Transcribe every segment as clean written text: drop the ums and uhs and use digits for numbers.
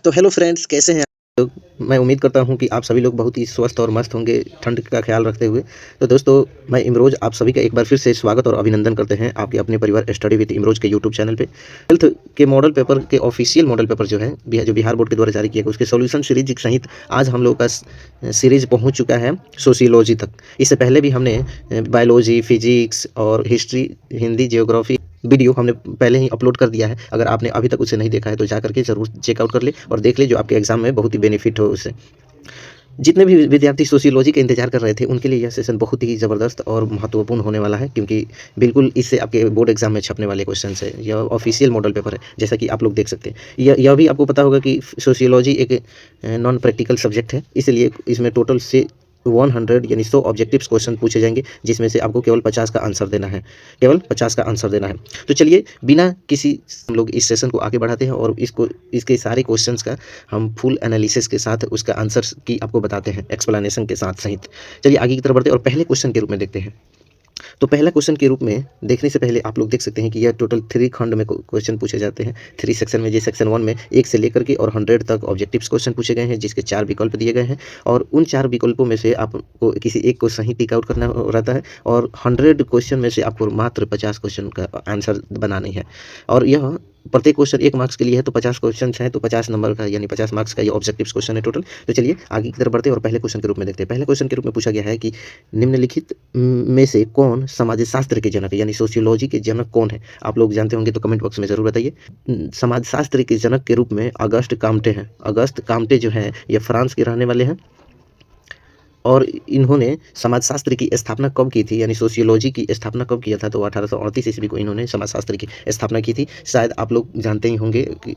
तो hello friends, कैसे हैं आप लोग? मैं उम्मीद करता हूं कि आप सभी लोग बहुत ही स्वस्थ और मस्त होंगे, ठंड का ख्याल रखते हुए। तो दोस्तों, मैं इमरोज़ आप सभी का एक बार फिर से स्वागत और अभिनंदन करते हैं आपके अपने परिवार स्टडी विद इमरोज़ के यूट्यूब चैनल पे। हेल्थ के मॉडल पेपर के ऑफिशियल मॉडल पेपर जो है जो बिहार बोर्ड के द्वारा जारी किया गया, उसके सॉल्यूशन सीरीज सहित आज हम लोगों का सीरीज पहुँच चुका है सोशियोलॉजी तक। इससे पहले भी हमने बायोलॉजी, फिजिक्स और हिस्ट्री, हिंदी, ज्योग्राफी वीडियो हमने पहले ही अपलोड कर दिया है। अगर आपने अभी तक उसे नहीं देखा है तो जा करके ज़रूर चेकआउट कर ले और देख ले, जो आपके एग्जाम में बहुत ही बेनिफिट हो उससे। जितने भी विद्यार्थी सोशियोलॉजी का इंतजार कर रहे थे उनके लिए यह सेशन बहुत ही ज़बरदस्त और महत्वपूर्ण होने वाला है, क्योंकि बिल्कुल इससे आपके बोर्ड एग्जाम में छपने वाले क्वेश्चन है। यह ऑफिशियल मॉडल पेपर है, जैसा कि आप लोग देख सकते हैं। यह भी आपको पता होगा कि सोशियोलॉजी एक नॉन प्रैक्टिकल सब्जेक्ट है, इसलिए इसमें टोटल से 100 यानी 100 ऑब्जेक्टिव्स क्वेश्चन पूछे जाएंगे, जिसमें से आपको केवल 50 का आंसर देना है। केवल 50 का आंसर देना है। तो चलिए, बिना किसी हम लोग इस सेशन को आगे बढ़ाते हैं और इसके सारे क्वेश्चंस का हम फुल एनालिसिस के साथ उसका आंसर की आपको बताते हैं, एक्सप्लेनेशन के साथ सहित। चलिए आगे की तरफ बढ़ते हैं और पहले क्वेश्चन के रूप में देखते हैं। तो पहला क्वेश्चन के रूप में देखने से पहले आप लोग देख सकते हैं कि यह टोटल 3 खंड में क्वेश्चन पूछे जाते हैं। 3 सेक्शन में, सेक्शन 1 में 1 से लेकर के और 100 तक ऑब्जेक्टिव्स क्वेश्चन पूछे गए हैं, जिसके 4 विकल्प दिए गए हैं और उन 4 विकल्पों में से आपको किसी एक को सही टिक आउट करना रहता है और 100 क्वेश्चन में से आपको मात्र 50 क्वेश्चन का आंसर बनानी है। और यह प्रत्येक क्वेश्चन 1 मार्क्स के लिए है, तो 50 क्वेश्चन हैं तो 50 नंबर का यानी 50 मार्क्स का ये ऑब्जेक्टिव्स क्वेश्चन है टोटल। तो चलिए आगे की तरफ बढ़ते हैं और पहले क्वेश्चन के रूप में देखते हैं। पहले क्वेश्चन के रूप में पूछा गया है कि निम्नलिखित में से कौन समाजशास्त्र के जनक है, यानी सोशियोलॉजी के जनक कौन है? आप लोग जानते होंगे तो कमेंट बॉक्स में ज़रूर बताइए। समाजशास्त्र के जनक के रूप में अगस्त काम्टे हैं। अगस्त काम्टे जो हैं ये फ्रांस के रहने वाले हैं और इन्होंने समाजशास्त्र की स्थापना कब की थी, यानी सोशियोलॉजी की स्थापना कब किया था? तो 1838 ईस्वी को इन्होंने समाजशास्त्र की स्थापना की थी। शायद आप लोग जानते ही होंगे कि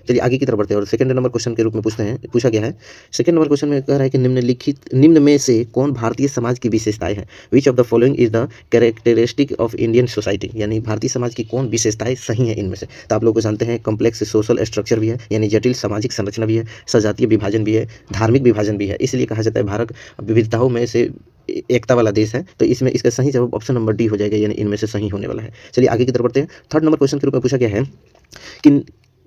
चलिए आगे की तरफ बढ़ते हैं और सेकंड नंबर क्वेश्चन के रूप में पूछा गया है। सेकंड नंबर क्वेश्चन में कह रहा है कि निम्न में से कौन भारतीय समाज की विशेषताएं हैं? Which of the following is the characteristic of Indian society, यानी भारतीय समाज की कौन विशेषताएं सही हैं इनमें से? तो आप लोग को जानते हैं कॉम्प्लेक्स सोशल स्ट्रक्चर भी है, यानी जटिल सामाजिक संरचना भी है, सजातीय विभाजन भी है, धार्मिक विभाजन भी है। इसलिए कहा जाता है भारत विविधताओं में से एकता वाला देश है। तो इसमें इसका सही जवाब ऑप्शन नंबर डी हो जाएगा, यानी इनमें से सही होने वाला है। चलिए आगे की तरफ बढ़ते हैं। थर्ड नंबर क्वेश्चन के रूप में पूछा गया है कि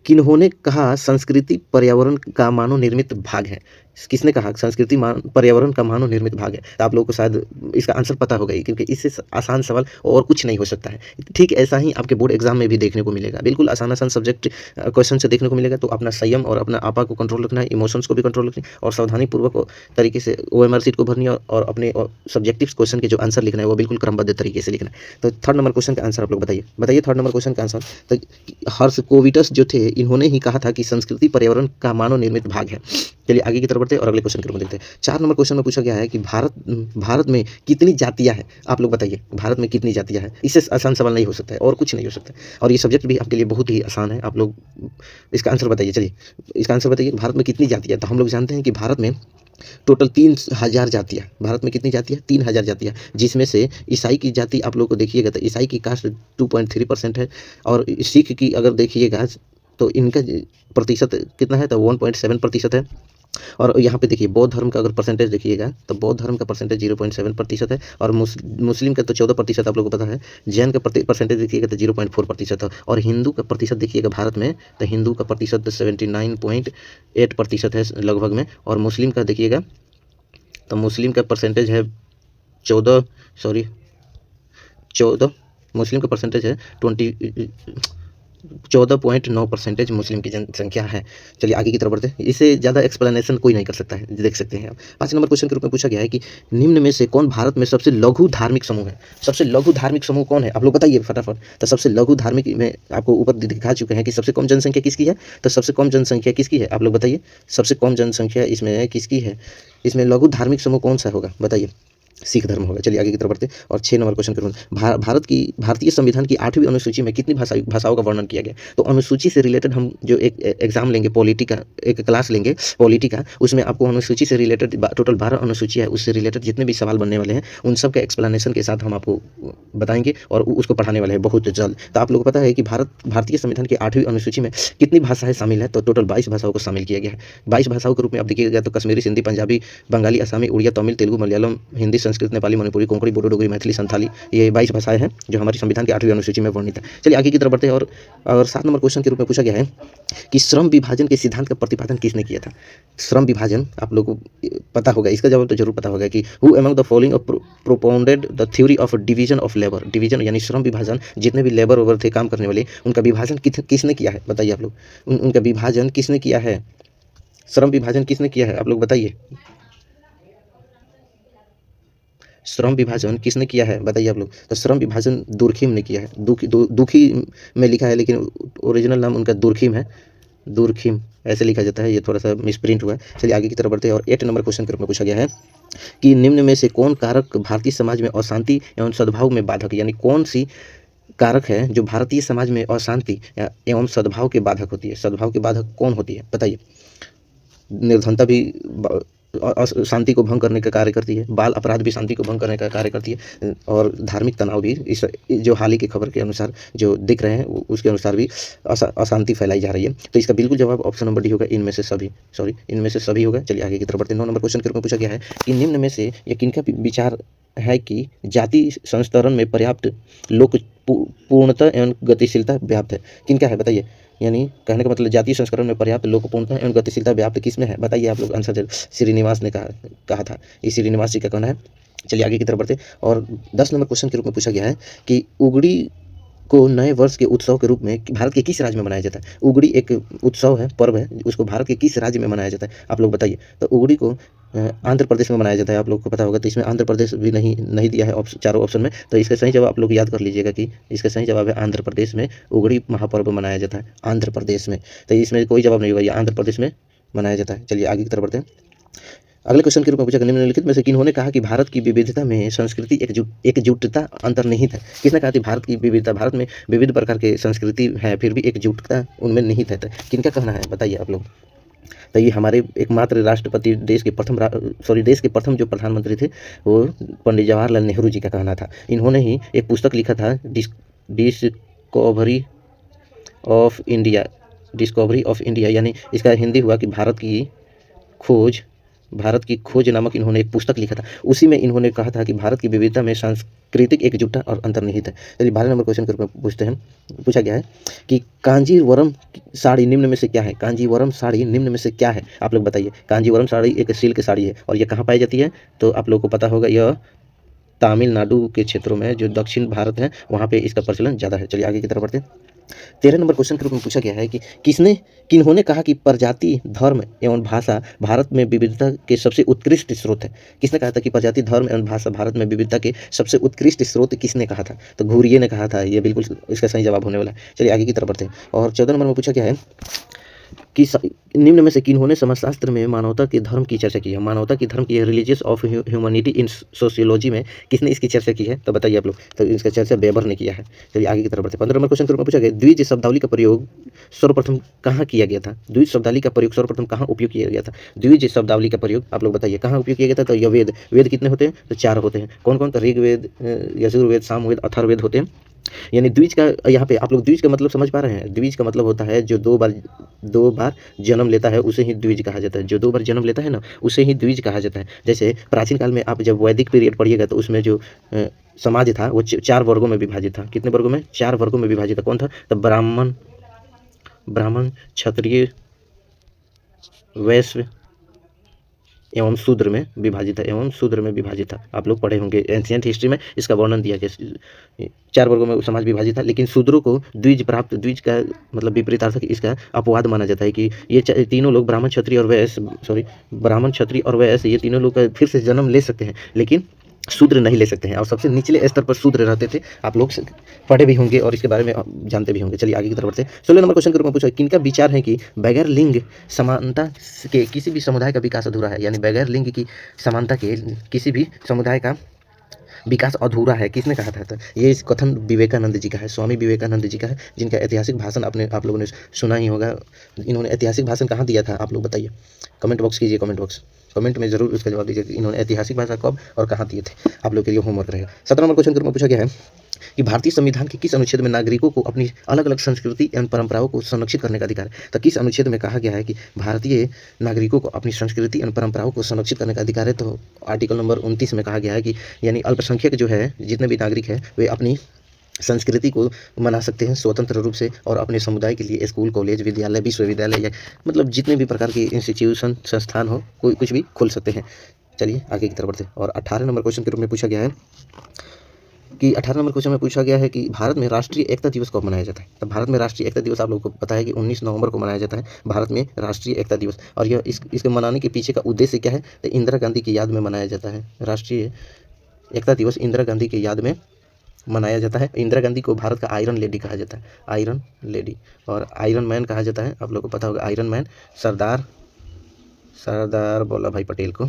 किन्होंने कहा संस्कृति पर्यावरण का मानव निर्मित भाग है? किसने कहा संस्कृति पर्यावरण का मानव निर्मित भाग है? तो आप लोगों को शायद इसका आंसर पता होगा ही, क्योंकि इससे आसान सवाल और कुछ नहीं हो सकता है। ठीक ऐसा ही आपके बोर्ड एग्जाम में भी देखने को मिलेगा, बिल्कुल आसान सब्जेक्ट क्वेश्चन से देखने को मिलेगा। तो अपना संयम और अपना आपा को कंट्रोल रखना है, इमोशंस को भी कंट्रोल रखना है और सावधानीपूर्वक तरीके से OMR सीट को भरनी है और अपने सब्जेक्टिव क्वेश्चन के जो आंसर लिखना है वो बिल्कुल क्रमबद्ध तरीके से लिखना है। तो थर्ड नंबर क्वेश्चन का आंसर आप लोग बताइए थर्ड नंबर क्वेश्चन का आंसर। तो हर्ष कोविटस जो थे, इन्होंने ही कहा था कि संस्कृति पर्यावरण का मानव निर्मित भाग है। चलिए आगे की तरफ बढ़ते हैं और अगले क्वेश्चन के रूप में देखते हैं। 4 नंबर क्वेश्चन में पूछा गया है कि भारत में कितनी जातियां हैं? आप लोग बताइए भारत में कितनी जातियां हैं? इससे आसान सवाल नहीं हो सकता है और कुछ नहीं हो सकता है। और ये सब्जेक्ट भी आपके लिए बहुत ही आसान है। आप लोग इसका आंसर बताइए। चलिए इसका आंसर बताइए, भारत में कितनी जातियां? तो हम लोग जानते हैं कि भारत में टोटल 3000 जातियाँ। भारत में कितनी जातियाँ? 3000 जातियाँ, जिसमें से ईसाई की जाति आप लोग को देखिएगा तो ईसाई की कास्ट 2.3% है और सिख की अगर देखिएगा तो इनका प्रतिशत कितना है? तो 1.7% है। और यहाँ पे देखिए बौद्ध धर्म का अगर परसेंटेज देखिएगा तो बौद्ध धर्म का परसेंटेज 0.7% है और मुस्लिम का तो 14% आप लोगों को पता है। जैन का परसेंटेज देखिएगा तो 0.4% है और हिंदू का प्रतिशत देखिएगा भारत में तो हिंदू का प्रतिशत 79.8% है लगभग में। और मुस्लिम का देखिएगा तो मुस्लिम का परसेंटेज है 14 मुस्लिम का परसेंटेज है 14.9% मुस्लिम की जनसंख्या है। चलिए आगे की तरफ बढ़ते हैं। इससे ज़्यादा एक्सप्लेनेशन कोई नहीं कर सकता है, देख सकते हैं आप। 5 नंबर क्वेश्चन के रूप में पूछा गया है कि निम्न में से कौन भारत में सबसे लघु धार्मिक समूह है? सबसे लघु धार्मिक समूह कौन है? आप लोग बताइए फटाफट। तो सबसे लघु धार्मिक में आपको ऊपर दिखा चुके हैं कि सबसे कम जनसंख्या किसकी है। तो सबसे कम जनसंख्या किसकी है? आप लोग बताइए सबसे कम जनसंख्या इसमें किसकी है? इसमें लघु धार्मिक समूह कौन सा होगा बताइए? सिख धर्म होगा। चलिए आगे की तरफ बढ़ते हैं और 6 नंबर क्वेश्चन करूँ। भारतीय संविधान की 8वीं अनुसूची में कितनी भाषाओं का वर्णन किया गया? तो अनुसूची से रिलेटेड हम जो एक एग्जाम लेंगे पॉलिटी का, एक क्लास लेंगे पॉलिटी का, उसमें आपको अनुसूची से रिलेटेड टोटल 12 अनुसूची है, उससे रिलेटेड जितने भी सवाल बनने वाले हैं उन सब के एक्सप्लेनेशन के साथ हम आपको बताएंगे और उसको पढ़ाने वाले हैं बहुत जल्द। तो आप लोगों को पता है कि भारतीय संविधान की 8वीं अनुसूची में कितनी भाषाएं शामिल है? तो टोटल 22 भाषाओं को शामिल किया गया है। 22 भाषाओं के रूप में आप देखिएगा तो कश्मीरी, सिंधी, पंजाबी, बंगाली, असमी, उड़िया, तमिल, तेलुगु, मलयालम, हिंदी, संस्कृत, नेपाली, मणिपुरी, कोंकणी, बोडो, डोगरी, मैथिली, संथाली, ये 22 भाषाएं हैं जो हमारी संविधान की 8वीं अनुसूची में वर्णित है। चलिए आगे की तरफ बढ़ते हैं और 7 नंबर क्वेश्चन के रूप में पूछा गया है कि श्रम विभाजन के सिद्धांत का प्रतिपादन किसने किया था। श्रम विभाजन आप लोगों को पता होगा, इसका जवाब तो जरूर पता होगा कि who among the following propounded the theory of division of labour. Division यानी श्रम विभाजन, जितने भी लेबर ओवर थे काम करने वाले, उनका विभाजन किसने किया है बताइए आप लोग। उनका विभाजन किसने किया है, श्रम विभाजन किसने किया है आप लोग बताइए। श्रम विभाजन किसने किया है बताइए आप लोग। तो श्रम विभाजन दुर्खिम ने किया है। दुखी में लिखा है लेकिन ओरिजिनल नाम उनका दुर्खिम है, दुर्खिम ऐसे लिखा जाता है, ये थोड़ा सा मिसप्रिंट हुआ है। चलिए आगे की तरफ बढ़ते हैं और 8 नंबर क्वेश्चन के रूप में पूछा गया है कि निम्न में से कौन कारक भारतीय समाज में अशांति एवं सद्भाव में बाधक, यानी कौन सी कारक है जो भारतीय समाज में अशांति एवं सद्भाव के बाधक होती है। सद्भाव के बाधक कौन होती है बताइए। निर्धनता भी शांति को भंग करने का कार्य करती है, बाल अपराध भी शांति को भंग करने का कार्य करती है, और धार्मिक तनाव भी इस जो हाल ही की खबर के अनुसार जो दिख रहे हैं उसके अनुसार भी अशांति फैलाई जा रही है। तो इसका बिल्कुल जवाब ऑप्शन नंबर डी होगा, इनमें से सभी होगा। चलिए आगे की तरफ बढ़ते हैं। 9 नंबर क्वेश्चन के रूप में पूछा गया है कि निम्न में से यह किनका विचार है कि जाति संस्तरण में पर्याप्त लोक पूर्णता एवं गतिशीलता व्याप्त है। किनका है बताइए, यानी कहने का मतलब जातीय संस्करण में पर्याप्त लोकपूर्णता एवं गतिशीलता व्याप्त किसमें है बताइए आप लोग। आंसर श्रीनिवास ने कहा था, ये श्रीनिवास जी का कहना है। चलिए आगे की तरफ बढ़ते और 10 नंबर क्वेश्चन के रूप में पूछा गया है कि उगड़ी को नए वर्ष के उत्सव के रूप में भारत के किस राज्य में मनाया जाता है। उगड़ी एक उत्सव है, पर्व है, उसको भारत के किस राज्य में मनाया जाता है आप लोग बताइए। तो उगड़ी को आंध्र प्रदेश में मनाया जाता है, आप लोग को पता होगा। तो इसमें आंध्र प्रदेश भी नहीं दिया है चारों ऑप्शन में, तो इसका सही जवाब आप लोग याद कर लीजिएगा कि इसका सही जवाब है आंध्र प्रदेश में उगड़ी महापर्व मनाया जाता है, आंध्र प्रदेश में। तो इसमें कोई जवाब नहीं होगा, ये आंध्र प्रदेश में मनाया जाता है। चलिए आगे की तरफ बढ़ते हैं। अगले क्वेश्चन के रूप में पूछा निम्नलिखित में से किन्होंने कहा कि भारत की विविधता में संस्कृति एकजुटता अंतर्निहित है। किसने कहा कि भारत की विविधता, भारत में विविध प्रकार के संस्कृति है फिर भी एकजुटता उनमें निहित है। किनका कहना है बताइए आप लोग। तो ये हमारे एकमात्र राष्ट्रपति देश के प्रथम जो प्रधानमंत्री थे वो पंडित जवाहरलाल नेहरू जी का कहना था। इन्होंने ही एक पुस्तक लिखा था डिस्कवरी ऑफ इंडिया, यानी इसका हिंदी हुआ कि भारत की खोज नामक इन्होंने एक पुस्तक लिखा था। उसी में इन्होंने कहा था कि भारत की विविधता में सांस्कृतिक एकजुटता और अंतर्निहित है। चलिए 12 नंबर क्वेश्चन के रूप में पूछा गया है कि कांजीवरम साड़ी निम्न में से क्या है। कांजीवरम साड़ी निम्न में से क्या है आप लोग बताइए। कांजीवरम साड़ी एक सिल्क साड़ी है और यह कहाँ पाई जाती है तो आप लोग को पता होगा, यह तमिलनाडु के क्षेत्रों में जो दक्षिण भारत है वहाँ पे इसका प्रचलन ज़्यादा है। चलिए आगे की तरफ बढ़ते हैं। 13 नंबर क्वेश्चन के रूप में पूछा गया है कि किन्होंने कहा कि प्रजाति, धर्म एवं भाषा भारत में विविधता के सबसे उत्कृष्ट स्रोत है। किसने कहा था कि प्रजाति, धर्म एवं भाषा भारत में विविधता के सबसे उत्कृष्ट स्रोत किसने कहा था तो घुरिये ने कहा था। ये बिल्कुल इसका सही जवाब होने वाला है। चलिए आगे की तरफ बढ़ते हैं और 14 नंबर में पूछा गया है कि निम्न में से किन्होंने समाजशास्त्र में मानवता के धर्म की चर्चा की है। मानवता की धर्म की religious of humanity in sociology में किसने इसकी चर्चा की है तो बताइए आप लोग। तो इसका चर्चा वेबर ने किया है। चलिए आगे की तरफ बढ़ते हैं। 15 नंबर क्वेश्चन के रूप में पूछा गया द्विज शब्दावली का प्रयोग सर्वप्रथम कहाँ किया गया था। द्विज शब्दावली का प्रयोग सर्वप्रथम कहाँ उपयोग किया गया था। द्विज शब्दावली का प्रयोग आप लोग बताइए कहाँ उपयोग किया गया था। तो यह वेद कितने होते हैं तो 4 होते हैं। कौन कौन तो ऋग्वेद, यजुर्वेद, सामवेद, अथर्ववेद होते हैं। यानी द्विज का यहाँ पे आप लोग द्विज का मतलब समझ पा रहे हैं। द्विज का मतलब होता है जो दो बार जन्म लेता है उसे ही द्विज कहा जाता है। जो 2 बार जन्म लेता है ना उसे ही द्विज कहा जाता है। जैसे प्राचीन काल में आप जब वैदिक पीरियड पढ़िएगा तो उसमें जो समाज था वो 4 वर्गों में विभाजित था। कितने वर्गों में 4 वर्गों में विभाजित था। कौन था तो ब्राह्मण, क्षत्रिय, वैश्य एवं शूद्र में विभाजित था। आप लोग पढ़े होंगे एंशिएंट हिस्ट्री में इसका वर्णन दिया गया। 4 वर्गों में समाज विभाजित था, लेकिन शूद्रों को द्विज का मतलब विपरीतार्थक इसका अपवाद माना जाता है कि ये तीनों लोग ब्राह्मण, क्षत्रिय और वैश्य ये तीनों लोग फिर से जन्म ले सकते हैं, लेकिन शूद्र नहीं ले सकते हैं। और सबसे निचले स्तर पर शूद्र रहते थे। आप लोग पढ़े भी होंगे और इसके बारे में जानते भी होंगे। चलिए आगे की तरफ बढ़ते हैं। 16 नंबर क्वेश्चन के रूप में पूछा किनका विचार है कि बगैर लिंग समानता के किसी भी समुदाय का विकास अधूरा है। यानी बगैर लिंग की समानता के किसी भी समुदाय का विकास अधूरा है। किसने कहा था तो ये कथन विवेकानंद जी का है, स्वामी विवेकानंद जी का है, जिनका ऐतिहासिक भाषण आप लोगों ने सुना ही होगा। इन्होंने ऐतिहासिक भाषण कहाँ दिया था आप लोग बताइए। कमेंट बॉक्स कीजिए, कमेंट में जरूर उसका जवाब दीजिए कि इन्होंने ऐतिहासिक भाषण कब और कहाँ दिए थे। आप लोग के लिए होमवर्क रहेगा। 17 नंबर क्वेश्चन के रूप में पूछा गया है कि भारतीय संविधान के किस अनुच्छेद में नागरिकों को अपनी अलग-अलग संस्कृति एवं परंपराओं को संरक्षित करने का अधिकार है? तो किस अनुच्छेद में कहा गया है कि भारतीय नागरिकों को अपनी संस्कृति एवं परंपराओं को संरक्षित करने का अधिकार है? तो आर्टिकल नंबर 29 में कहा गया है कि यानी अल्पसंख्यक जो है, जितने भी नागरिक हैं, वे अपनी संस्कृति को मना सकते हैं स्वतंत्र रूप से और अपने समुदाय के लिए स्कूल, कॉलेज, विद्यालय, विश्वविद्यालय या मतलब जितने भी प्रकार के इंस्टीट्यूशन, संस्थान हो, कोई कुछ भी खोल सकते हैं। चलिए आगे की तरफ बढ़ते हैं। और 18 नंबर क्वेश्चन के रूप में पूछा गया है कि 18 नंबर क्वेश्चन में पूछा गया है कि भारत में राष्ट्रीय एकता दिवस कब मनाया जाता है? तो भारत में राष्ट्रीय एकता दिवस आप लोगों को पता है कि 19 नवंबर को मनाया जाता है भारत में राष्ट्रीय एकता दिवस। और यह इसके मनाने के पीछे का उद्देश्य क्या है? तो इंदिरा गांधी की याद में मनाया जाता है। राष्ट्रीय एकता दिवस इंदिरा गांधी की याद में मनाया जाता है। इंदिरा गांधी को भारत का आयरन लेडी कहा जाता है, आयरन लेडी। और आयरन मैन कहा जाता है, आप लोगों को पता होगा आयरन मैन, सरदार वल्लभ भाई पटेल को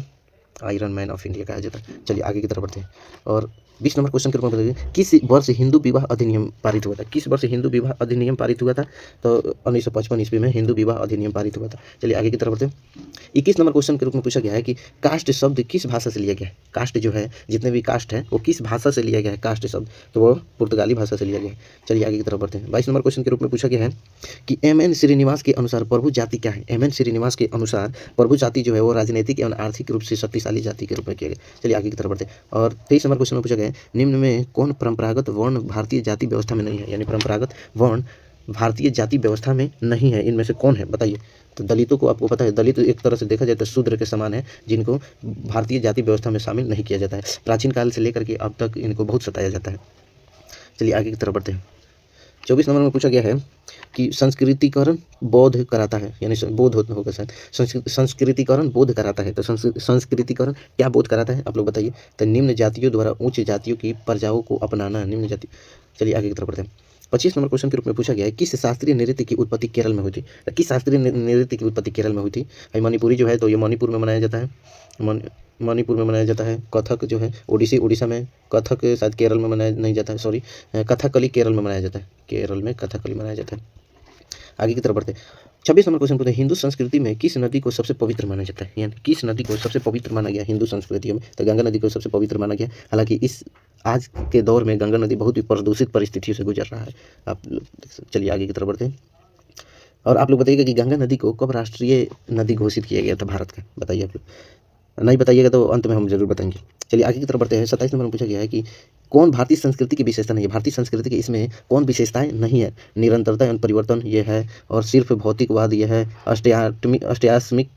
आयरन मैन ऑफ इंडिया कहा जाता है। चलिए आगे की तरफ बढ़ते हैं। और 20 नंबर क्वेश्चन के रूप में बताइए, किस वर्ष हिंदू विवाह अधिनियम पारित हुआ था? किस वर्ष हिंदू विवाह अधिनियम पारित हुआ था? तो 1955 ईस्वी में हिंदू विवाह अधिनियम पारित हुआ था। चलिए आगे की तरफ बढ़ते हैं। 21 नंबर क्वेश्चन के रूप में पूछा गया है कि कास्ट शब्द किस भाषा से लिया गया है? कास्ट जो है, जितने भी कास्ट है, वो किस भाषा से लिया गया है? कास्ट शब्द तो वो पुर्तगाली भाषा से लिया गया है। चलिए आगे की तरफ बढ़ते हैं। 22 नंबर क्वेश्चन के रूप में पूछा गया है कि एम.एन. श्रीनिवास के अनुसार प्रभु जाति क्या है? एम.एन. श्रीनिवास के अनुसार प्रभु जाति जो है वो राजनीतिक एवं आर्थिक रूप से शक्तिशाली जाति के रूप में किया गया। चलिए आगे की तरफ बढ़ते हैं। और 23 नंबर क्वेश्चन में पूछा गया है, निम्न में कौन परंपरागत वर्ण भारतीय जाति व्यवस्था में नहीं है? यानी परंपरागत वर्ण भारतीय जाति व्यवस्था में नहीं है, इनमें से कौन है बताइए? तो दलितों को आपको पता है, दलित एक तरह से देखा जाए तो शूद्र के समान है, जिनको भारतीय जाति व्यवस्था में शामिल नहीं किया जाता है। प्राचीन काल से लेकर के अब तक इनको बहुत सताया जाता है। चलिए आगे की तरफ बढ़ते हैं। 24 नंबर में पूछा गया है कि संस्कृतिकरण बोध कराता है, यानी बोध होगा शायद, संस्कृतिकरण बोध कराता है। तो संस्कृतिकरण क्या बोध कराता है आप लोग बताइए? तो निम्न जातियों द्वारा उच्च जातियों की प्रजाओं को अपनाना, निम्न जाति। चलिए आगे की तरफ बढ़ते हैं। 25 नंबर क्वेश्चन के रूप में पूछा गया है, किस शास्त्रीय नृत्य की उत्पत्ति केरल में हुई थी? तो किस शास्त्रीय नृत्य की उत्पत्ति केरल में हुई थी? मणिपुरी जो है तो ये मणिपुर में मनाया जाता है, मणिपुर में मनाया जाता है। कथक जो है उड़ीसा में, कथक शायद केरल में मनाया नहीं जाता है, सॉरी, कथकली केरल में मनाया जाता है, केरल में कथकली मनाया जाता है। आगे की तरफ बढ़ते हैं। 26 नंबर क्वेश्चन पूछते हैं, हिंदू संस्कृति में किस नदी को सबसे पवित्र माना जाता है? यानी किस नदी को सबसे पवित्र माना गया हिंदू संस्कृतियों में? तो गंगा नदी को सबसे पवित्र माना गया। हालांकि इस आज के दौर में गंगा नदी बहुत ही प्रदूषित परिस्थितियों से गुजर रहा है आप। चलिए आगे की तरफ बढ़ते हैं। और आप लोग बताइएगा कि गंगा नदी को कब राष्ट्रीय नदी घोषित किया गया था भारत का? बताइए आप लोग, नहीं बताइएगा तो अंत में हम जरूर बताएंगे। चलिए आगे की तरफ बढ़ते हैं। 27 नंबर में पूछा गया है कि कौन भारतीय संस्कृति की विशेषता नहीं है? भारतीय संस्कृति की इसमें कौन विशेषताएं नहीं है? निरंतरता एवं परिवर्तन ये है, और सिर्फ भौतिकवाद ये है, अष्टयास्मिक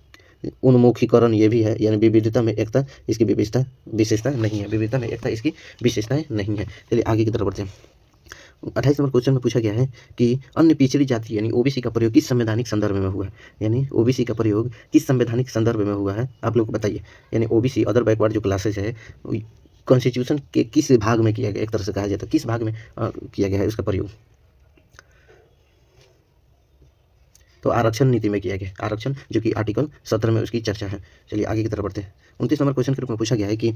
उन्मुखीकरण ये भी है, यानी विविधता में एकता इसकी विशेषता नहीं है, विविधता में एकता इसकी विशेषताएं नहीं है। चलिए आगे की तरफ बढ़ते हैं। 28 नंबर क्वेश्चन में पूछा गया है कि अन्य पिछड़ी जाति यानी ओबीसी का प्रयोग किस संवैधानिक संदर्भ में हुआ है? यानी ओबीसी का प्रयोग किस संवैधानिक संदर्भ में हुआ है आप लोग को बताइए? यानी ओबीसी अदर बैकवर्ड जो क्लासेस है, कॉन्स्टिट्यूशन के किस भाग में किया गया? एक तरह से कहा जाए तो किस भाग में किया गया है उसका प्रयोग? तो आरक्षण नीति में किया गया, आरक्षण जो कि आर्टिकल 17 में उसकी चर्चा है। चलिए आगे की तरफ बढ़ते हैं। 29 नंबर क्वेश्चन के रूप में पूछा गया है कि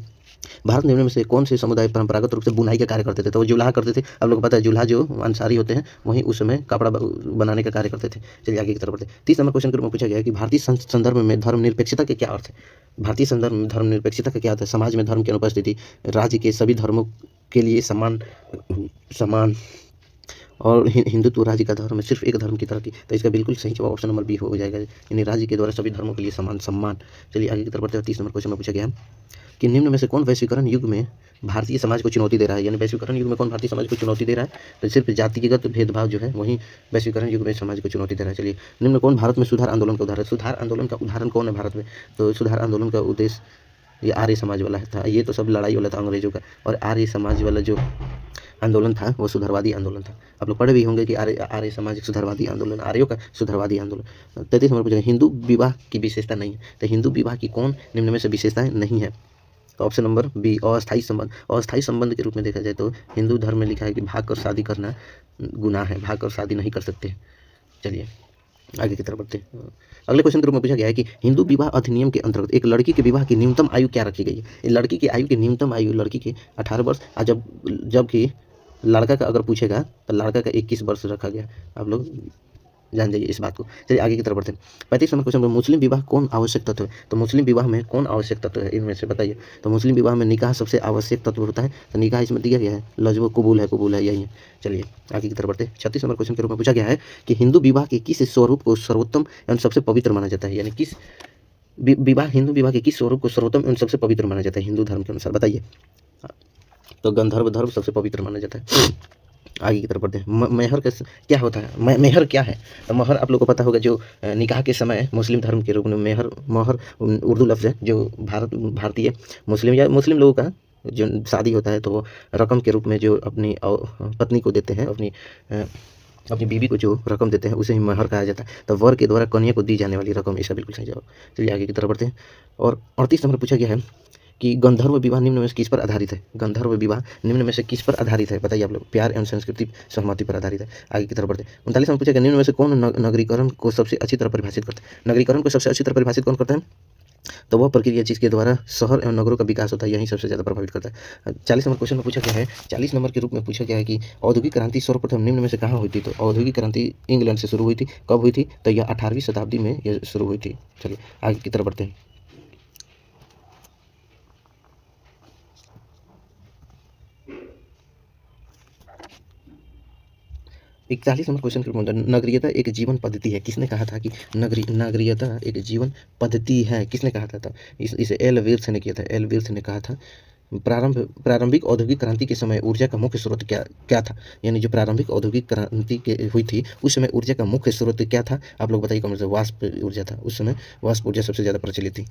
भारत निम्न में से कौन से समुदाय परंपरागत रूप से बुनाई का कार्य करते थे? तो वो जुलाहा करते थे। आप लोग को पता है जुलाहा जो अंसारी होते हैं वहीं उस समय कपड़ा बनाने का कार्य करते थे। चलिए आगे की तरफ बढ़ते हैं। 30 नंबर क्वेश्चन के रूप में पूछा गया है कि भारतीय संदर्भ में धर्मनिरपेक्षता के क्या अर्थ है? भारतीय संदर्भ में धर्मनिरपेक्षता का क्या अर्थ है? समाज में धर्म की अनुपस्थिति, राज्य के सभी धर्मों के लिए समान और हिंदुत्व राज्य का धर्म है सिर्फ एक धर्म की तरह। तो इसका बिल्कुल सही जवाब ऑप्शन नंबर बी हो जाएगा, यानी राज्य के द्वारा सभी धर्मों के लिए समान सम्मान। चलिए आगे की तरफ बढ़ते हैं। 30 नंबर क्वेश्चन में पूछा गया कि निम्न में से कौन वैश्वीकरण युग में भारतीय समाज को चुनौती दे रहा है? यानी वैश्वीकरण युग में कौन भारतीय समाज को चुनौती दे रहा है? तो सिर्फ जातिगत भेदभाव जो है वही वैश्वीकरण युग में समाज को चुनौती दे रहा है। चलिए निम्न में कौन भारत में सुधार आंदोलन का उदाहरण? सुधार आंदोलन का उदाहरण कौन है भारत में? तो सुधार आंदोलन का उद्देश्य ये आर्य समाज वाला था, ये तो सब लड़ाई वाला था अंग्रेजों का, और आर्य समाज वाला जो आंदोलन था वो सुधारवादी आंदोलन था। आप लोग पढ़े भी होंगे कि आर्य समाज सुधारवादी आंदोलन, आर्यों का सुधारवादी आंदोलन। 33 नंबर पूछा हिंदू विवाह की विशेषता नहीं है, तो हिंदू विवाह की कौन निम्न में से विशेषताएं नहीं है? तो ऑप्शन नंबर बी अस्थायी संबंध। अस्थायी संबंध के रूप में देखा जाए तो हिंदू धर्म में लिखा है कि भाग कर शादी करना गुनाह है, भाग कर शादी नहीं कर सकते। चलिए आगे की तरफ बढ़ते हैं। अगले क्वेश्चन के रूप में पूछा गया है कि हिंदू विवाह अधिनियम के अंतर्गत एक लड़की के विवाह की न्यूनतम आयु क्या रखी गई है? लड़की की आयु की न्यूनतम आयु लड़की की 18 वर्ष, जबकि लड़का का अगर पूछेगा तो लड़का का 21 वर्ष रखा गया। आप लोग जान जाइए इस बात को। चलिए आगे की तरफ बढ़ते हैं। 35 नंबर क्वेश्चन में मुस्लिम विवाह कौन आवश्यक तत्व है? तो मुस्लिम विवाह में कौन आवश्यक तत्व है इनमें से बताइए। तो मुस्लिम विवाह में निकाह सबसे आवश्यक तत्व होता है, तो निकाह इसमें दिया गया है, लफ्ज़ कबूल है यही है। चलिए आगे की तरफ बढ़ते हैं। 36 नंबर क्वेश्चन के रूप में पूछा गया है कि हिंदू विवाह के किस स्वरूप को सर्वोत्तम एवं सबसे पवित्र माना जाता है, यानी किस विवाह हिंदू विवाह के किस स्वरूप को सर्वोत्तम एवं सबसे पवित्र माना जाता है हिंदू धर्म के अनुसार, बताइए। तो गंधर्व धर्म सबसे पवित्र माना जाता है। आगे की तरफ बढ़ते हैं। मेहर का क्या होता है, मेहर क्या है? तो महर आप लोग को पता होगा, जो निकाह के समय मुस्लिम धर्म के रूप में महर उर्दू लफ्ज़ है, जो भारतीय मुस्लिम या मुस्लिम लोगों का जो शादी होता है तो वो रकम के रूप में जो अपनी पत्नी को देते हैं, अपनी बीवी को जो रकम देते हैं उसे ही महर कहा जाता है। तो वर के द्वारा कन्या को दी जाने वाली रकम, इसका बिल्कुल सही जवाब। चलिए आगे की तरफ बढ़ते हैं। और 38 नंबर पूछा गया है कि गंधर्व विवाह निम्न में से किस पर आधारित है? गंधर्व विवाह निम्न में से किस पर आधारित है, बताइए आप लोग। प्यार एवं संस्कृति सहमति पर आधारित है। आगे की तरफ बढ़ते हैं। 39 नंबर पूछा गया निम्न में से कौन नगरीकरण को सबसे अच्छी तरह परिभाषित करता है? नगरीकरण को सबसे अच्छी तरह परिभाषित कौन करता है? तो वह प्रक्रिया जिसके द्वारा शहर एवं नगरों का विकास होता है, यही सबसे ज़्यादा प्रभावित करता है। 40 नंबर क्वेश्चन में पूछा गया है, 40 नंबर के रूप में पूछा गया है कि औद्योगिक क्रांति सर्वप्रथम निम्न में से कहाँ हुई थी? तो औद्योगिक क्रांति इंग्लैंड से शुरू हुई थी। कब हुई थी? तो यह 18वीं शताब्दी में यह शुरू हुई थी। चलिए आगे की तरफ बढ़ते हैं। 41 नंबर क्वेश्चन के अंदर नागरिकता एक जीवन पद्धति है, किसने कहा था कि नागरिकता एक जीवन पद्धति है, किसने कहा था? तो इसे एल विर्थ ने किया था। एल विर्थ ने कहा था। प्रारंभिक औद्योगिक क्रांति के समय ऊर्जा का मुख्य स्रोत क्या था? यानी जो प्रारंभिक औद्योगिक क्रांति के हुई थी उस समय ऊर्जा का मुख्य स्रोत क्या था? आप लोग बताइए कमेंट से। वाष्प ऊर्जा था, उस समय वाष्प ऊर्जा सबसे ज़्यादा प्रचलित थी।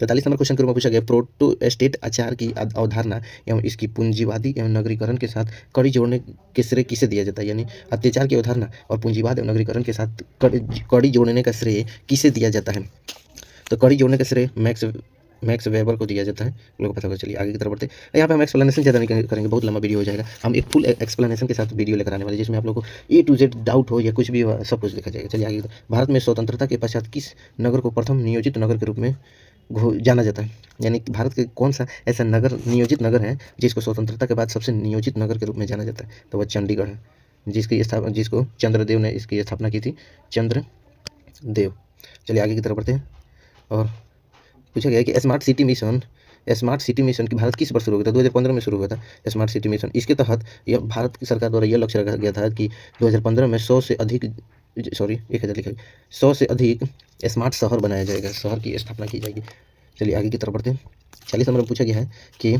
45 नंबर क्वेश्चन के रूप में पूछा गया, प्रोटो स्टेट आचार की अवधारणा एवं इसकी पूंजीवादी एवं नगरीकरण के साथ कड़ी जोड़ने के श्रेय किसे दिया जाता है? यानी अत्याचार की अवधारणा और पूंजीवाद एवं नगरीकरण के साथ कड़ी जोड़ने का श्रेय किसे दिया जाता है? तो कड़ी जोड़ने का श्रेय मैक्स वेबर को दिया जाता है, लोगों को पता होगा। चलिए आगे की तरफ बढ़ते हैं। यहाँ पे हम एक्सप्लेनेशन ज़्यादा नहीं करेंगे, बहुत लंबा वीडियो हो जाएगा। हम एक फुल एक्सप्लेनेशन के साथ वीडियो लेकर आने वाले, जिसमें आप लोगों को ए टू जेड डाउट हो या कुछ भी हो सब कुछ लिखा जाएगा। चलिए आगे। भारत में स्वतंत्रता के पश्चात किस नगर को प्रथम नियोजित नगर के रूप में जाना जाता है? यानी भारत के कौन सा ऐसा नगर नियोजित नगर है जिसको स्वतंत्रता के बाद सबसे नियोजित नगर के रूप में जाना जाता है? तो वह चंडीगढ़ है, जिसको चंद्रदेव ने इसकी स्थापना की थी, चंद्रदेव। चलिए आगे की तरफ बढ़ते हैं। और पूछा गया है कि स्मार्ट सिटी मिशन की भारत किस वर्ष शुरू हुआ था? 2015 में शुरू हुआ था स्मार्ट सिटी मिशन। इसके तहत यह भारत की सरकार द्वारा यह लक्ष्य रखा गया था कि 2015 में 100 से अधिक स्मार्ट शहर बनाया जाएगा, शहर की स्थापना की जाएगी। चलिए आगे की तरफ बढ़ते हैं। 40 नंबर में पूछा गया है कि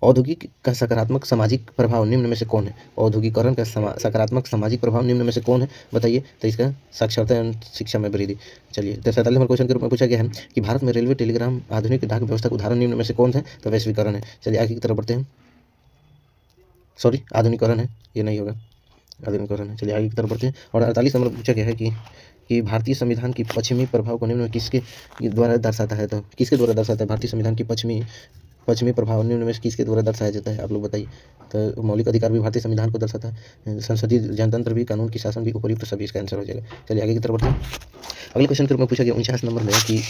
औद्योगिक का सकारात्मक सामाजिक प्रभाव निम्न में से कौन है? औद्योगिकरण का सकारात्मक सामाजिक प्रभाव निम्न में से कौन है, बताइए। तो इसका साक्षरता एवं शिक्षा में वृद्धि। चलिए 47 नंबर क्वेश्चन के रूप में पूछा गया है कि भारत में रेलवे, टेलीग्राम, आधुनिक डाक व्यवस्था का उदाहरण निम्न में से कौन है? तो वैश्वीकरण है। चलिए आगे की तरफ बढ़ते हैं। आधुनिकरण है, ये नहीं होगा, आधुनिकरण है। चलिए आगे की तरफ बढ़ते हैं। और 48 नंबर पूछा गया है कि भारतीय संविधान की पश्चिमी प्रभाव को निम्न में किसके द्वारा दर्शाता है? तो किसके द्वारा दर्शाता है भारतीय संविधान की पश्चिमी प्रभाव निम्न में किसके द्वारा दर्शाया जाता है? आप लोग बताइए। तो मौलिक अधिकार भी भारतीय संविधान को दर्शाता है, संसदीय जनतंत्र भी, कानून की शासन भी, उपयुक्त सभी, इसका आंसर हो जाएगा। चलिए आगे की तरफ बढ़ते हैं। अगले क्वेश्चन के रूप में पूछा गया 49 नंबर में कि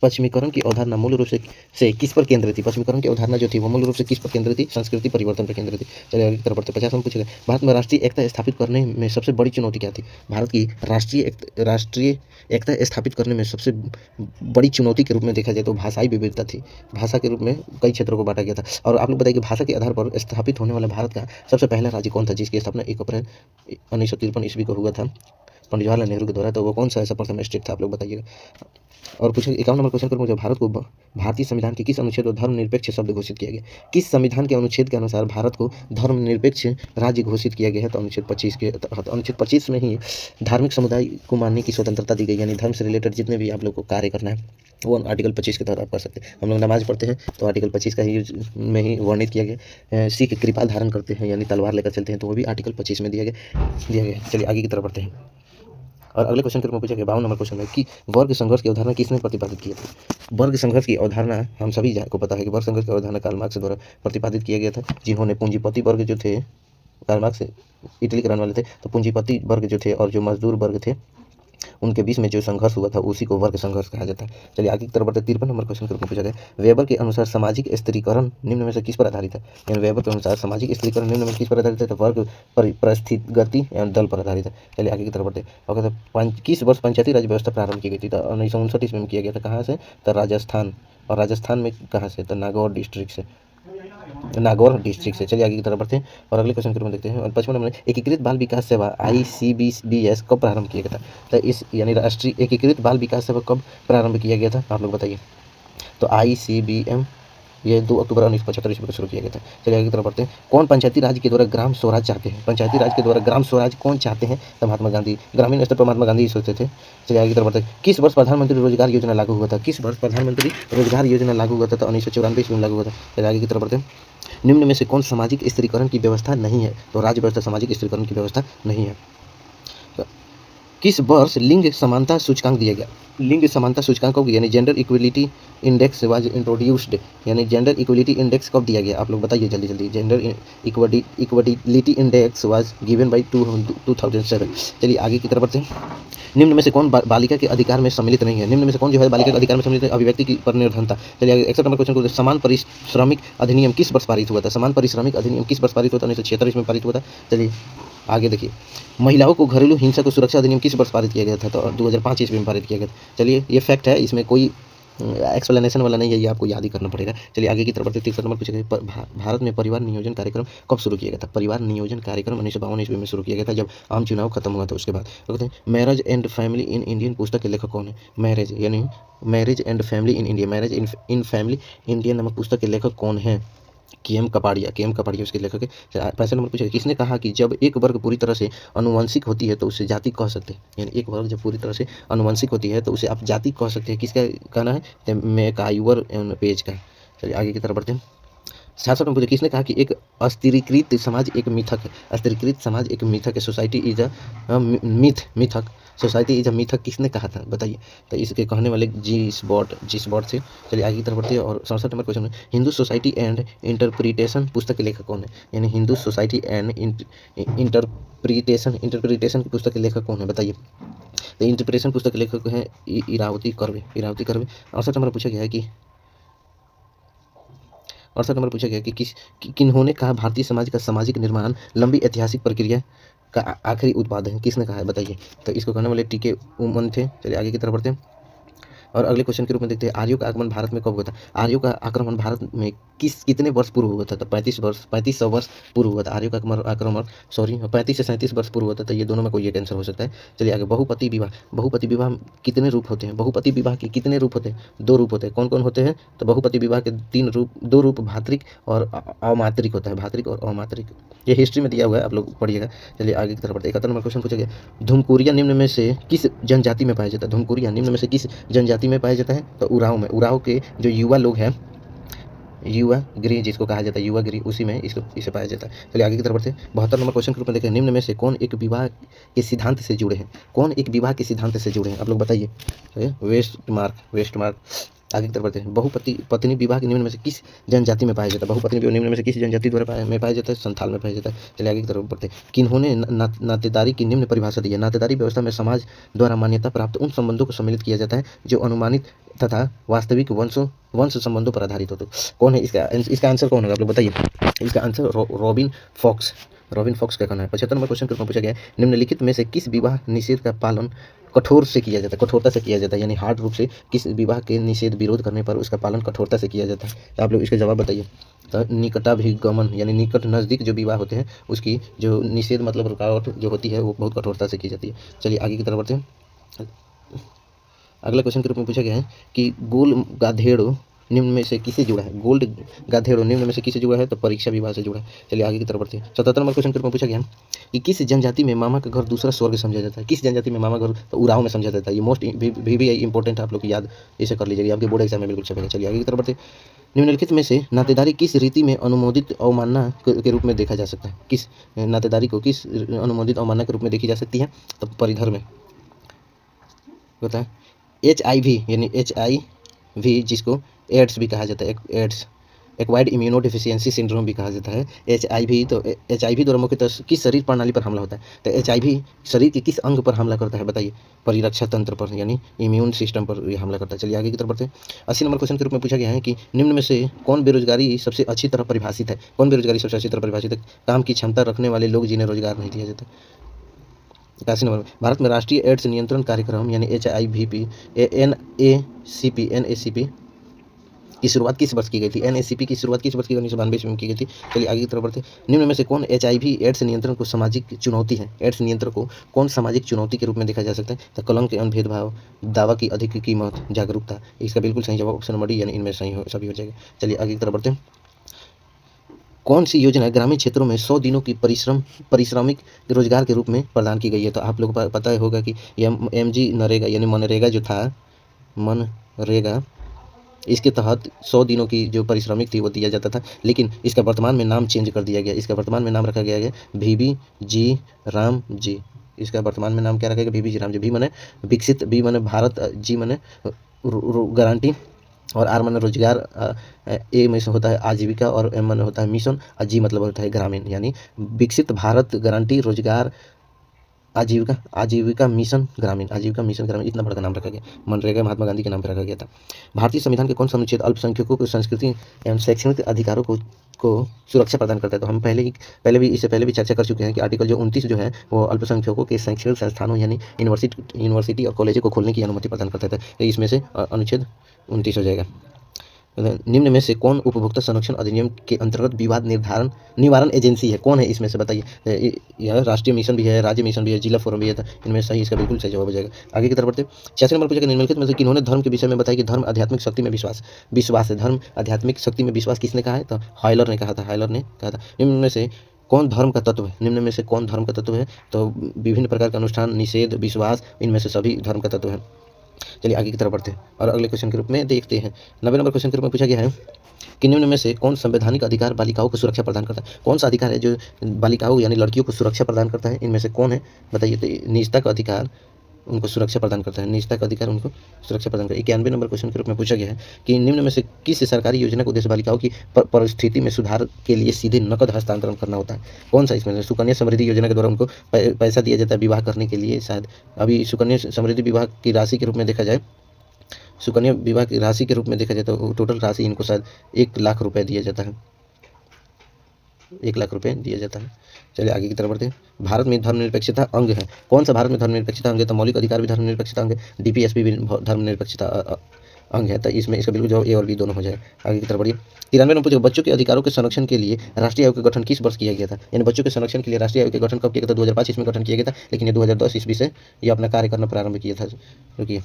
पश्चिमीकरण की अवधारणा मूल रूप से किस पर केंद्रित थी? पश्चिमीकरण की अवधारणा जो थी वो मूल रूप से किस पर केंद्रित थी? संस्कृति परिवर्तन पर केंद्रित थी। चलिए आगे की तरफ बढ़ते हैं। 50 में पूछा गया भारत में राष्ट्रीय एकता स्थापित करने में सबसे बड़ी चुनौती क्या थी? भारत की राष्ट्रीय एकता स्थापित करने में सबसे बड़ी चुनौती के रूप में देखा जाए तो भाषाई विविधता थी। भाषा के रूप में कई क्षेत्रों को बांटा गया था। और आप लोग बताइए कि भाषा के आधार पर स्थापित होने वाला भारत का सबसे पहला राज्य कौन था जिसकी स्थापना 1 अप्रैल 1953 ईस्वी को हुआ था पंडित जवाहरलाल नेहरू के द्वारा? तो वो कौन सा ऐसा प्रथम स्टेट था, आप लोग बताइएगा। और पूछे 51 नंबर क्वेश्चन करूँगा, भारत को भारतीय संविधान के किस अनुच्छेद और धर्मनिरपेक्ष शब्द घोषित किया गया? किस संविधान के अनुच्छेद के अनुसार भारत को धर्मनिरपेक्ष राज्य घोषित किया गया है? तो अनुच्छेद 25 के तहत। अनुच्छेद 25 में ही धार्मिक समुदाय को मानने की स्वतंत्रता दी गई, यानी धर्म से रिलेटेड जितने भी आप लोग को कार्य करना है वो आर्टिकल 25 के तहत आप कर सकते हैं। हम लोग नमाज पढ़ते हैं तो आर्टिकल 25 का ही में ही वर्णित किया गया। सिख कृपाल धारण करते हैं यानी तलवार लेकर चलते हैं तो वो भी आर्टिकल 25 में दिया गया। चलिए आगे की तरफ बढ़ते हैं। और अगले क्वेश्चन के रूप में पूछा गया 52 नंबर क्वेश्चन है कि वर्ग संघर्ष की अवधारणा किसने प्रतिपादित की थी? वर्ग संघर्ष की अवधारणा हम सभी को पता है कि वर्ग संघर्ष की अवधारणा कार्ल मार्क्स द्वारा प्रतिपादित किया गया था, जिन्होंने पूंजीपति वर्ग जो थे, कार्ल मार्क्स इटली के रहने वाले थे, तो पूंजीपति वर्ग जो थे और जो मजदूर वर्ग थे उनके बीच में जो संघर्ष हुआ था उसी को वर्ग संघर्ष कहा जाता है। चलिए आगे की तरफ बढ़ते हैं। 53 नंबर क्वेश्चन के रूप में पूछा गया, वेबर के अनुसार सामाजिक स्त्रीकरण निम्न में से किस पर आधारित है? यानी वेबर के अनुसार सामाजिक स्त्रीकरण निम्न में किस पर आधारित है? तो वर्ग, परिस्थितिगति एवं दल पर आधारित है। चलिए आगे की तरफ बढ़ते हैं। और कहते हैं किस वर्ष पंचायती राज व्यवस्था प्रारंभ की गई थी? तो 1959 ईस्वी में किया गया था। कहाँ से? तो राजस्थान। और राजस्थान में कहाँ से? तो नागौर डिस्ट्रिक्ट से, नागौर डिस्ट्रिक्ट से। चलिए आगे की तरफ बढ़ते हैं और अगले क्वेश्चन के रूप में देखते हैं। और 55 नंबर, एकीकृत बाल विकास सेवा ICBBS कब प्रारंभ किया गया था? तो इस यानी राष्ट्रीय एकीकृत बाल विकास सेवा कब प्रारंभ किया गया था, आप लोग बताइए। तो ICBM ये 2 अक्टूबर 1975 ईस्वी को शुरू किया गया था। चलिए आगे की तरफ बढ़ते हैं। कौन पंचायती राज के द्वारा ग्राम स्वराज चाहते हैं? पंचायती राज के द्वारा ग्राम स्वराज कौन चाहते हैं? तो महात्मा गांधी। ग्रामीण स्तर पर महात्मा गांधी ही सोचते थे। चलिए आगे की तरफ बढ़ते हैं। किस वर्ष प्रधानमंत्री रोजगार योजना लागू हुआ था? किस वर्ष प्रधानमंत्री रोजगार योजना लागू हुआ था? तो 1994 ईस्वी में लागू हुआ था। चलिए आगे की तरफ बढ़ते हैं। निम्न में से कौन सामाजिक स्त्रीकरण की व्यवस्था नहीं है? तो राज्य व्यवस्था सामाजिक स्त्रीकरण की व्यवस्था नहीं है। किस वर्ष लिंग समानता सूचकांक दिया गया? लिंग समानता सूचकांक कब, यानी gender equality index was introduced, यानी जेंडर इक्वलिटी इंडेक्स कब दिया गया? आप लोग बताइए जल्दी जल्दी। Gender equality index was given by 2007। चलिए आगे की तरफ बढ़ते हैं। निम्न में से कौन बालिका के अधिकार में सम्मिलित नहीं है? निम्न में से कौन जो है बालिका के अधिकार में सम्मिलित है? अभिव्यक्ति की पर निर्धनता। चलिए आगे 61 नंबर क्वेश्चन को, समान पारिश्रमिक अधिनियम किस वर्ष पारित हुआ था? समान पारिश्रमिक अधिनियम किस वर्ष पारित हुआ था? 1976 में पारित हुआ था। चलिए आगे देखिए, महिलाओं को घरेलू हिंसा को सुरक्षा अधिनियम किस वर्ष पारित किया गया था? तो 2005 ईस्वी में पारित किया गया था। चलिए ये फैक्ट है, इसमें कोई एक्सप्लेनेशन वाला नहीं है, ये आपको याद ही करना पड़ेगा। चलिए आगे की तरफ बढ़ते हैं। 63 नंबर पूछा गया, भारत में परिवार नियोजन कार्यक्रम कब शुरू किया गया था? परिवार नियोजन कार्यक्रम 1952 ईस्वी में शुरू किया गया था, जब आम चुनाव खत्म हुआ था उसके बाद। कहते हैं marriage and family in Indian पुस्तक के लेखक कौन है? मैरिज यानी marriage and family in India, marriage in family Indian नामक पुस्तक के लेखक कौन है? KM कपाड़िया उसके लेखक है। 65 नंबर पूछा, किसने कहा कि जब एक वर्ग पूरी तरह से अनुवांशिक होती है तो उसे जाति कह सकते हैं? यानी एक वर्ग जब पूरी तरह से अनुवांशिक होती है तो उसे आप जाति कह सकते हैं। किसका कहना है? तो मैकाइवर एवं पेज का। चलिए आगे की तरफ बढ़ते हैं। 66 नंबर पूछा, किसने कहा कि एक अस्थिरीकृत समाज एक मिथक है? अस्थिरीकृत समाज एक मिथक है। सोसाइटी इज अ मिथक। सोसाइटी इज अ मिथक किसने कहा था, बताइए। तो इसके कहने वाले जी.स्बॉट से। चलिए आगे की तरफ बढ़ते हैं और 67 नंबर क्वेश्चन में, हिंदू सोसाइटी एंड इंटरप्रिटेशन पुस्तक के लेखक कौन है? यानी हिंदू सोसाइटी एंड इंटरप्रिटेशन की पुस्तक के लेखक कौन है, बताइए। तो इंटरप्रिटेशन पुस्तक के लेखक हैं इरावती कर्वे। 68 नंबर पूछा गया है कि 68 नंबर पूछा गया कि किन्होंने कहा भारतीय समाज का सामाजिक निर्माण लंबी ऐतिहासिक प्रक्रिया का आखिरी उत्पाद है? किसने कहा है, बताइए। तो इसको कहने वाले टीके उमन थे। चलिए आगे की तरफ बढ़ते हैं और अगले क्वेश्चन के रूप में देखते हैं, आर्यों का आगमन भारत में कब हुआ था? आर्यों का आक्रमण भारत में कितने वर्ष पूर्व हुआ था? तो 3500 वर्ष पूर्व हुआ था। आर्यों का आक्रमण 35 से 37 वर्ष पूर्व हुआ था। तो ये दोनों में कोई एक आंसर हो सकता है। चलिए आगे, बहुपति विवाह कितने रूप होते हैं? बहुपति विवाह के कितने रूप होते हैं? 2 रूप होते हैं। कौन कौन होते हैं? तो बहुपति विवाह के 2 रूप भातृक और अमातृक होता है। भातृक और अमातृक, ये हिस्ट्री में दिया हुआ है, आप लोग पढ़िएगा। चलिए आगे की तरफ बढ़ते हैं। 71 नंबर क्वेश्चन पूछा गया, धुमकुरिया निम्न में से किस जनजाति में पाया जाता है? धुमकुरिया निम्न में से किस जनजाति में पाया जाता है? तो उराव में। उराव के जो युवा लोग हैं, युवा गिरी जिसको कहा जाता है, युवा गिरी, उसी में इसे पाया जाता है। चलिए आगे की तरफ बढ़ते हैं। 72 नंबर क्वेश्चन के रूप में देखें, निम्न में से कौन एक विवाह के सिद्धांत से जुड़े हैं? कौन एक विवाह के सिद्धांत से जुड़े हैं, आप लोग बताइए। Waste mark. आगे की तरफ बढ़ते हैं। पत्नी विवाह के निम्न में से किस जनजाति में पाया जाता है? बहुपत्नी विवाह निम्न में से किस जनजाति द्वारा में पाया जाता है? संथाल में पाया जाता है। चलिए आगे की तरफ बढ़ते हैं। किन्होंने नातेदारी की निम्न परिभाषा दी है? नातेदारी व्यवस्था में समाज द्वारा मान्यता प्राप्त उन संबंधों को सम्मिलित किया जाता है जो अनुमानित तथा वास्तविक वंश संबंधों पर आधारित होते। कौन है इसका आंसर कौन होगा, आप लोग बताइए। इसका आंसर रॉबिन फॉक्स का कहना है। 75 नंबर क्वेश्चन के रूप में पूछा गया है, निम्नलिखित में से किस विवाह निषेध का पालन कठोरता से किया जाता है? यानी हार्ड रूप से किस विवाह के निषेध विरोध करने पर उसका पालन कठोरता से किया जाता है? तो आप लोग इसका जवाब बताइए। तो निकटाभिगमन यानी निकट नज़दीक जो विवाह होते हैं उसकी जो निषेध मतलब रुकावट जो होती है वो बहुत कठोरता से की जाती है। चलिए आगे की तरफ बढ़ते हैं। अगला क्वेश्चन के रूप में पूछा गया है कि गोल गाधेड़ो निम्न में से किसे जुड़ा है? गोल्ड गाधेड़ो निम्न में से किसे जुड़ा है? तो परीक्षा विवाह से जुड़ा है। चलिए आगे की तरफ बढ़ते हैं। 77 नंबर क्वेश्चन के रूप में पूछा गया कि किस जनजाति में मामा का घर दूसरा स्वर्ग समझा जाता है? किस जनजाति में मामा घर? तो उराव में समझा जाता है। ये मोस्ट भी इंपॉर्टेंट, आप लोग याद इसे कर लीजिएगा, आपके बोर्ड एग्जाम में बिल्कुल छपेगा। चलिए आगे की तरफ बढ़ते हैं। निम्नलिखित में से नातेदारी किस रीति में अनुमोदित अवमानना के रूप में देखा जा सकता है? किस नातेदारी को किस अनुमोदित अवमानना के रूप में देखी जा सकती है? तो परिधर में होता है। HIV यानी HIV जिसको एड्स भी कहा जाता है, एक्वायर्ड इम्यूनोडेफिशिएंसी सिंड्रोम भी कहा जाता है। HIV, तो HIV द्वारा मुख्यतः किस शरीर प्रणाली पर हमला होता है? तो HIV शरीर के किस अंग पर हमला करता है बताइए? परिरक्षा तंत्र पर, यानी इम्यून सिस्टम पर ये हमला करता है। चलिए आगे की तरफ बढ़ते हैं। 80 नंबर क्वेश्चन के रूप में पूछा गया है कि निम्न में से कौन बेरोजगारी सबसे अच्छी तरह परिभाषित है? कौन बेरोजगारी सबसे अच्छी तरह परिभाषित है? काम की क्षमता रखने वाले लोग जिन्हें रोजगार नहीं दिया जाता। 81 नंबर, भारत में राष्ट्रीय एड्स नियंत्रण कार्यक्रम यानी HIVP NACP की शुरुआत किस वर्ष की गई थी? NACP की शुरुआत किस वर्ष की? 1992 में की गई थी। चलिए आगे की तरफ बढ़ते हैं। निम्न में से कौन HIV एड्स नियंत्रण को सामाजिक चुनौती है? एड्स नियंत्रण को कौन सामाजिक चुनौती के रूप में देखा जा सकता है? तो कलंक, एवं भेदभाव, दावा की अधिक कीमत, जागरूकता। इसका बिल्कुल सही जवाब ऑप्शन नंबर डी, यानी इनमें सभी हो जाएगा। चलिए आगे की तरफ बढ़ते हैं। कौन सी योजना ग्रामीण क्षेत्रों में 100 दिनों की पारिश्रमिक रोजगार के रूप में प्रदान की गई है? तो आप लोगों को पता होगा कि MG नरेगा यानी मनरेगा जो था, मनरेगा, इसके तहत 100 दिनों की जो पारिश्रमिक थी वो दिया जाता था, लेकिन इसका वर्तमान में नाम चेंज कर दिया गया। इसका वर्तमान में नाम रखा गया है VBG राम जी। इसका वर्तमान में नाम क्या रखा गया? VBG राम जी। V माने विकसित, B माने भारत, G माने गारंटी, और R माने रोजगार, A में से होता है आजीविका, और M माने होता है मिशन, और G मतलब होता है ग्रामीण, यानी विकसित भारत गारंटी रोजगार आजीविका मिशन ग्रामीण, आजीविका मिशन ग्रामीण, इतना बड़ा नाम रखा गया। मनरेगा महात्मा गांधी के नाम पर रखा गया था। भारतीय संविधान के कौन सा अनुच्छेद अल्पसंख्यकों को संस्कृति एवं शैक्षणिक अधिकारों को सुरक्षा प्रदान करता है? तो हम इससे पहले भी चर्चा कर चुके हैं कि आर्टिकल जो 29 जो है वो अल्पसंख्यकों के शैक्षणिक संस्थानों यानी यूनिवर्सिटी और कॉलेजों को खोलने की अनुमति प्रदान करता है। तो इसमें से अनुच्छेद 29 हो जाएगा। निम्न में से कौन उपभोक्ता संरक्षण अधिनियम के अंतर्गत विवाद निवारण एजेंसी है? कौन है इसमें से बताइए? यह राष्ट्रीय मिशन भी है, राज्य मिशन भी है, जिला फोरम भी है। इनमें सही, इसका बिल्कुल सही जवाब हो जाएगा। आगे की तरफ बढ़ते। 86 नंबर पूछा, निम्नलिखित में से किन्होंने धर्म के विषय में बताया कि धर्म आध्यात्मिक शक्ति में विश्वास है? धर्म आध्यात्मिक शक्ति में विश्वास किसने कहा है? तो हॉयलर ने कहा था। निम्न में से कौन धर्म का तत्व है? निम्न में से कौन धर्म का तत्व है? तो विभिन्न प्रकार के अनुष्ठान, निषेध, विश्वास, इनमें से सभी धर्म का तत्व है। चलिए आगे की तरफ बढ़ते हैं और अगले क्वेश्चन के रूप में देखते हैं। 90 नंबर क्वेश्चन के रूप में पूछा गया है कि निम्न में से कौन संवैधानिक अधिकार बालिकाओं को सुरक्षा प्रदान करता है? कौन सा अधिकार है जो बालिकाओं यानी लड़कियों को सुरक्षा प्रदान करता है? इनमें से कौन है बताइए? तो निजता का अधिकार उनको सुरक्षा प्रदान करता है, निजता का अधिकार उनको सुरक्षा प्रदान करता है। 91 नंबर क्वेश्चन के रूप में पूछा गया है कि निम्न में से किस सरकारी योजना का उद्देश्य बालिकाओं की परिस्थिति में सुधार के लिए सीधे नकद हस्तांतरण करना होता है? कौन सा इसमें? सुकन्या समृद्धि योजना के द्वारा उनको पैसा दिया जाता है विवाह करने के लिए। शायद अभी सुकन्या समृद्धि विवाह की राशि के रूप में देखा जाए, सुकन्या विवाह की राशि के रूप में देखा जाए तो टोटल राशि इनको शायद 1 लाख रुपए दिया जाता है, 1 लाख रुपए दिया जाता है। चलिए आगे की तरफ बढ़ते हैं। भारत में धर्मनिरपेक्षता अंग है? कौन सा भारत में धर्मनिरपेक्षता अंग है? तो मौलिक अधिकार भी धर्मनिरपेक्षता अंग है, DPSP भी धर्मनिरपेक्षता अंग है। तो इसमें इसका बिल्कुल जवाब A और B दोनों हो जाए। आगे की तरफ बढ़िए। 93 नंबर पूछा, बच्चों के अधिकारों के संरक्षण के लिए राष्ट्रीय आयोग का गठन किस वर्ष किया गया था? यानी बच्चों के संरक्षण के लिए राष्ट्रीय आयोग का गठन कब किया गया था? 2005 ईस्वी में गठन किया गया था, लेकिन ये 2010 ईस्वी से ये अपना कार्य करना प्रारंभ किया था। रुकिए,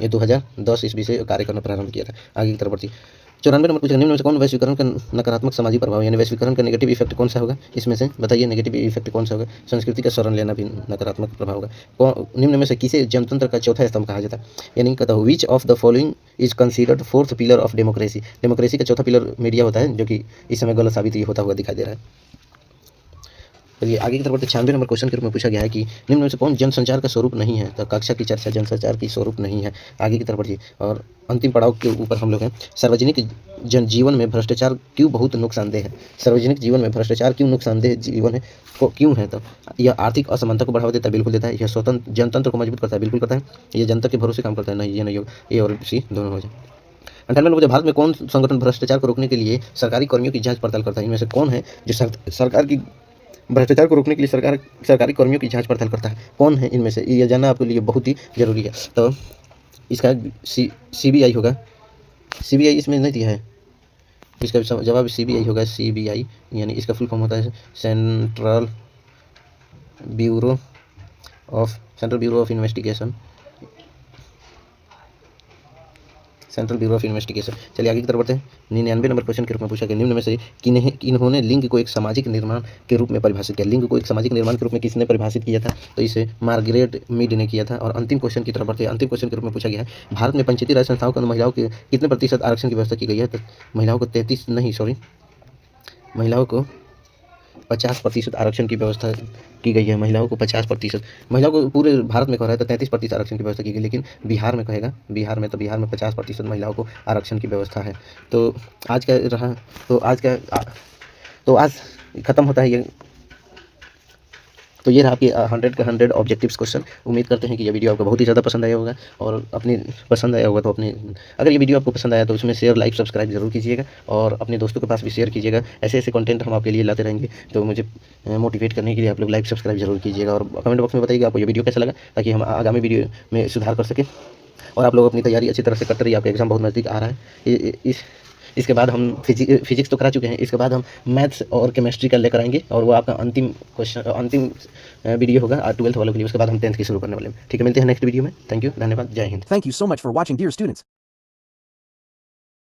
ये 2010 ईस्वी से कार्य करना प्रारंभ किया था। आगे की तरफ बढ़ती। 94 नंबर पूछा, निम्न में से कौन वैश्वीकरण का नकारात्मक सामाजिक प्रभाव यानी वैश्वीकरण का नेगेटिव इफेक्ट कौन सा होगा? इसमें से बताइए नेगेटिव इफेक्ट कौन सा होगा? संस्कृति का शरण लेना भी नकारात्मक प्रभाव होगा। निम्न में से किसे जनतंत्र का चौथा स्तंभ कहा जाता है? यानी कहता है which of the following is considered fourth pillar of democracy? Democracy का चौथा पिलर मीडिया होता है, जो कि इस समय गलत साबित होता हुआ दिखाई दे रहा है। चलिए आगे की तरफ बढ़ते। 96 नंबर क्वेश्चन के रूप में पूछा गया है कि निम्न में से कौन जनसंचार का स्वरूप नहीं है? तो कक्षा की चर्चा जनसंचार की स्वरूप नहीं है। आगे की तरफ बढ़िए और अंतिम पड़ाव के ऊपर हम लोग हैं। सार्वजनिक जीवन में भ्रष्टाचार क्यों बहुत नुकसानदेह है? सार्वजनिक जीवन में भ्रष्टाचार क्यों नुकसानदेह जीवन है क्यों है? तो यह आर्थिक असमानता को बढ़ावा देता है, बिल्कुल देता है। यह स्वतंत्र जनतंत्र को मजबूत करता है, बिल्कुल करता है। यह जनता के भरोसे काम करता है, नहीं ये नहीं होगा। A और C दोनों हो जाए। 98 नंबर, भारत में कौन संगठन भ्रष्टाचार को रोकने के लिए सरकारी कर्मियों की जांच पड़ताल करता है? इनमें से कौन है जो सरकार की भ्रष्टाचार को रोकने के लिए सरकारी कर्मियों की जांच पड़ताल करता है? कौन है इनमें से? ये जानना आपके लिए बहुत ही जरूरी है। तो इसका CBI होगा। CBI इसमें नहीं दिया है, इसका जवाब CBI होगा। CBI यानी इसका फुल फॉर्म होता है central bureau of investigation, central bureau of investigation. चलिए आगे की तरफ बढ़ते हैं। 99 नंबर क्वेश्चन के रूप में पूछा गया, निम्न में से इन्होंने लिंग को एक सामाजिक निर्माण के रूप में परिभाषित किया? लिंग को एक सामाजिक निर्माण के रूप में किसने परिभाषित किया था? तो इसे मार्गरेट मीड ने किया था। और अंतिम क्वेश्चन की तरफ बढ़ते हैं। अंतिम क्वेश्चन के रूप में पूछा गया है, भारत में पंचायती राज संस्थाओं को महिलाओं के कितने प्रतिशत आरक्षण की व्यवस्था की गई है? तो महिलाओं को 33 नहीं, सॉरी, महिलाओं को 50% आरक्षण की व्यवस्था की गई है। महिलाओं को 50%, महिलाओं को पूरे भारत में कह रहा है तो 33% आरक्षण की व्यवस्था की गई, लेकिन बिहार में कहेगा, बिहार में 50% महिलाओं को आरक्षण की व्यवस्था है। तो आज क्या रहा, तो आज क्या तो आज खत्म होता है ये। तो ये रहा आपके 100 का 100 ऑब्जेक्टिव्स क्वेश्चन। उम्मीद करते हैं कि ये वीडियो आपको बहुत ही ज़्यादा पसंद आया होगा, और अपनी पसंद आया होगा तो अपने, अगर ये वीडियो आपको पसंद आया तो उसमें शेयर, लाइक, सब्सक्राइब जरूर कीजिएगा, और अपने दोस्तों के पास भी शेयर कीजिएगा। ऐसे ऐसे कंटेंट हम आपके लिए लाते रहेंगे, तो मुझे मोटिवेट करने के लिए आप लोग लाइक, सब्सक्राइब जरूर कीजिएगा, और कमेंट बॉक्स में बताइएगा आपको ये वीडियो कैसा लगा, ताकि हम आगामी वीडियो में सुधार कर सकें। और आप लोग अपनी तैयारी अच्छी तरह से करते रहिए, आपका एग्जाम बहुत नज़दीक आ रहा है। इसके बाद हम फिजिक्स तो करा चुके हैं, इसके बाद हम मैथ्स और केमिस्ट्री का लेकर आएंगे, और वो आपका अंतिम क्वेश्चन, अंतिम वीडियो होगा 12th वालों के लिए। उसके बाद हम 10th की शुरू करने वाले हैं। ठीक है, मिलते हैं नेक्स्ट वीडियो में। थैंक यू, धन्यवाद, जय Hind. Thank you so much for watching, dear students.